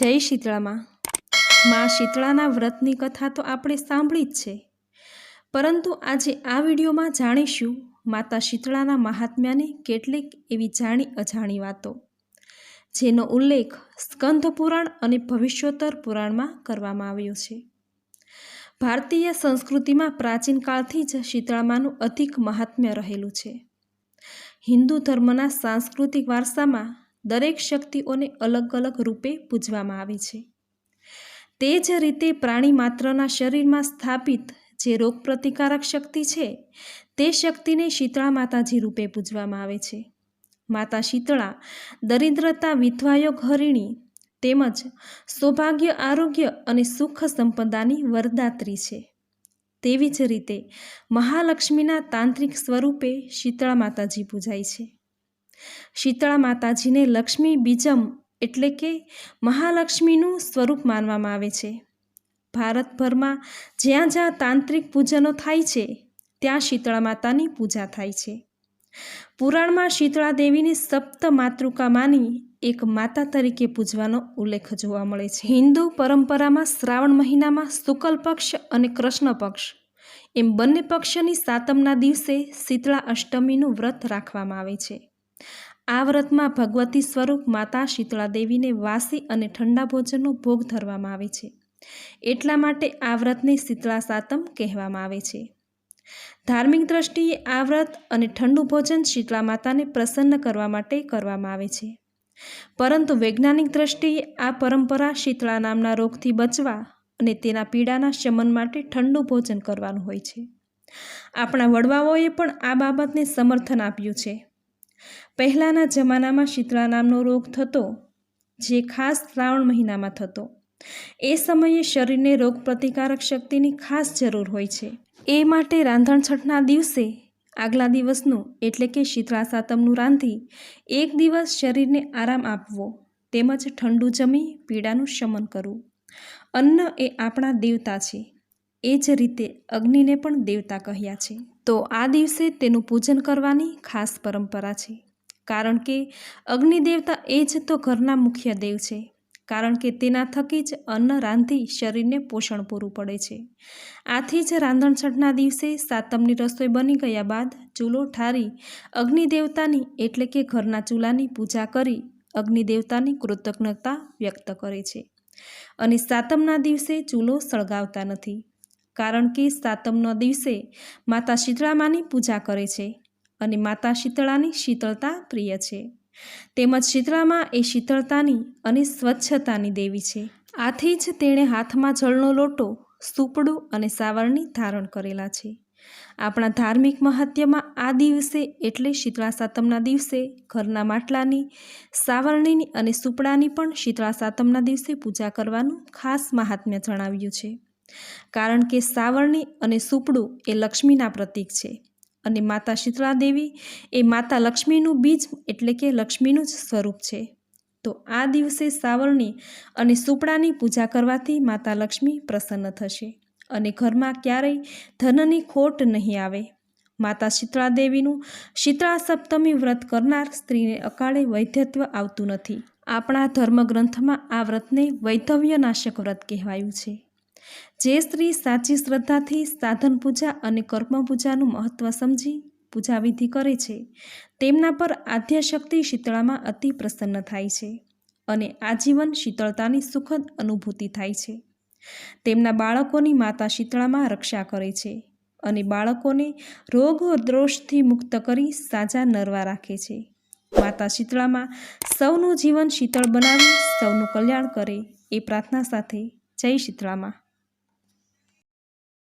જય શીતળામાં। માં શીતળાના વ્રતની કથા તો આપણે સાંભળી જ છે, પરંતુ આજે આ વિડીયોમાં જાણીશું માતા શીતળાના મહાત્મ્યની કેટલીક એવી જાણી અજાણી વાતો, જેનો ઉલ્લેખ સ્કંદ પુરાણ અને ભવિષ્યોત્તર પુરાણમાં કરવામાં આવ્યો છે। ભારતીય સંસ્કૃતિમાં પ્રાચીન કાળથી જ શીતળામાનું અધિક મહાત્મ્ય રહેલું છે। હિન્દુ ધર્મના સાંસ્કૃતિક વારસામાં દરેક શક્તિઓને અલગ અલગ રૂપે પૂજવામાં આવે છે। તે જ રીતે પ્રાણી માત્રના શરીરમાં સ્થાપિત જે રોગપ્રતિકારક શક્તિ છે, તે શક્તિને શીતળા માતાજી રૂપે પૂજવામાં આવે છે। માતા શીતળા દરિદ્રતા વિધવાયોગ હરિણી તેમજ સૌભાગ્ય આરોગ્ય અને સુખ સંપદાની વરદાત્રી છે। તેવી જ રીતે મહાલક્ષ્મીના તાંત્રિક સ્વરૂપે શીતળા માતાજી પૂજાય છે। શીતળા માતાજીને લક્ષ્મી બીજમ એટલે કે મહાલક્ષ્મીનું સ્વરૂપ માનવામાં આવે છે। ભારતભરમાં જ્યાં જ્યાં તાંત્રિક પૂજનો થાય છે, ત્યાં શીતળા માતાની પૂજા થાય છે। પુરાણમાં શીતળા દેવીની સપ્ત માતૃકામાંની એક માતા તરીકે પૂજવાનો ઉલ્લેખ જોવા મળે છે। હિન્દુ પરંપરામાં શ્રાવણ મહિનામાં શુક્લ પક્ષ અને કૃષ્ણ પક્ષ એમ બંને પક્ષની સાતમના દિવસે શીતળા અષ્ટમીનું વ્રત રાખવામાં આવે છે। આ વ્રતમાં ભગવતી સ્વરૂપ માતા શીતળા દેવીને વાસી અને ઠંડા ભોજનનો ભોગ ધરવામાં આવે છે, એટલા માટે આ વ્રતને શીતળા સાતમ કહેવામાં આવે છે। ધાર્મિક દ્રષ્ટિએ આ વ્રત અને ઠંડુ ભોજન શીતળા માતાને પ્રસન્ન કરવા માટે કરવામાં આવે છે, પરંતુ વૈજ્ઞાનિક દ્રષ્ટિએ આ પરંપરા શીતળા નામના રોગથી બચવા અને તેના પીડાના શમન માટે ઠંડુ ભોજન કરવાનું હોય છે। આપણા વડવાઓએ પણ આ બાબતને સમર્થન આપ્યું છે। પહેલાંના જમાનામાં શીતળા નામનો રોગ થતો, જે ખાસ શ્રાવણ મહિનામાં થતો। એ સમયે શરીરને રોગ પ્રતિકારક શક્તિની ખાસ જરૂર હોય છે। એ માટે રાંધણછઠના દિવસે આગલા દિવસનું એટલે કે શીતળા સાતમનું રાંધી એક દિવસ શરીરને આરામ આપવો તેમજ ઠંડુ જમી પીડાનું શમન કરવું। અન્ન એ આપણા દેવતા છે, એ જ રીતે અગ્નિને પણ દેવતા કહ્યા છે, તો આ દિવસે તેનું પૂજન કરવાની ખાસ પરંપરા છે। કારણ કે અગ્નિ દેવતા એ જ તો ઘરના મુખ્ય દેવ છે, કારણ કે તેના થકી જ અન્ન રાંધી શરીરને પોષણ પૂરું પડે છે। આથી જ રાંધણછઠના દિવસે સાતમની રસોઈ બની ગયા બાદ ચૂલો ઠારી અગ્નિ દેવતાની એટલે કે ઘરના ચૂલાની પૂજા કરી અગ્નિ દેવતાની કૃતજ્ઞતા વ્યક્ત કરે છે, અને સાતમના દિવસે ચૂલો સળગાવતા નથી, કારણ કે સાતમના દિવસે માતા શીતળામાની પૂજા કરે છે, અને માતા શીતળાની શીતળતા પ્રિય છે, તેમજ શીતળામાં એ શીતળતાની અને સ્વચ્છતાની દેવી છે। આથી જ તેણે હાથમાં જળનો લોટો, સૂપડું અને સાવરણી ધારણ કરેલા છે। આપણા ધાર્મિક મહાત્મ્યમાં આ દિવસે એટલે શીતળા સાતમના દિવસે ઘરના માટલાની, સાવરણીની અને સૂપડાની પણ શીતળા સાતમના દિવસે પૂજા કરવાનું ખાસ મહાત્મ્ય જણાવ્યું છે, કારણ કે સાવરણી અને સૂપડું એ લક્ષ્મીના પ્રતીક છે, અને માતા શીતળા દેવી એ માતા લક્ષ્મીનું બીજ એટલે કે લક્ષ્મીનું જ સ્વરૂપ છે। તો આ દિવસે સાવરણી અને સૂપડાની પૂજા કરવાથી માતા લક્ષ્મી પ્રસન્ન થશે અને ઘરમાં ક્યારેય ધનની ખોટ નહીં આવે। માતા શીતળા દેવીનું શીતળા સપ્તમી વ્રત કરનાર સ્ત્રીને અકાળે વૈધવ્ય આવતું નથી। આપણા ધર્મગ્રંથમાં આ વ્રતને વૈધવ્યનાશક વ્રત કહેવાયું છે। જે સ્ત્રી સાચી શ્રદ્ધાથી સાધન પૂજા અને કર્મ પૂજાનું મહત્વ સમજી પૂજાવિધિ કરે છે, તેમના પર આદ્યશક્તિ શીતળામાં અતિ પ્રસન્ન થાય છે, અને આજીવન શીતળતાની સુખદ અનુભૂતિ થાય છે। તેમના બાળકોની માતા શીતળામાં રક્ષા કરે છે, અને બાળકોને રોગ દોષથી મુક્ત કરી સાજા નરવા રાખે છે। માતા શીતળામાં સૌનું જીવન શીતળ બનાવી સૌનું કલ્યાણ કરે એ પ્રાર્થના સાથે જય શીતળામાં।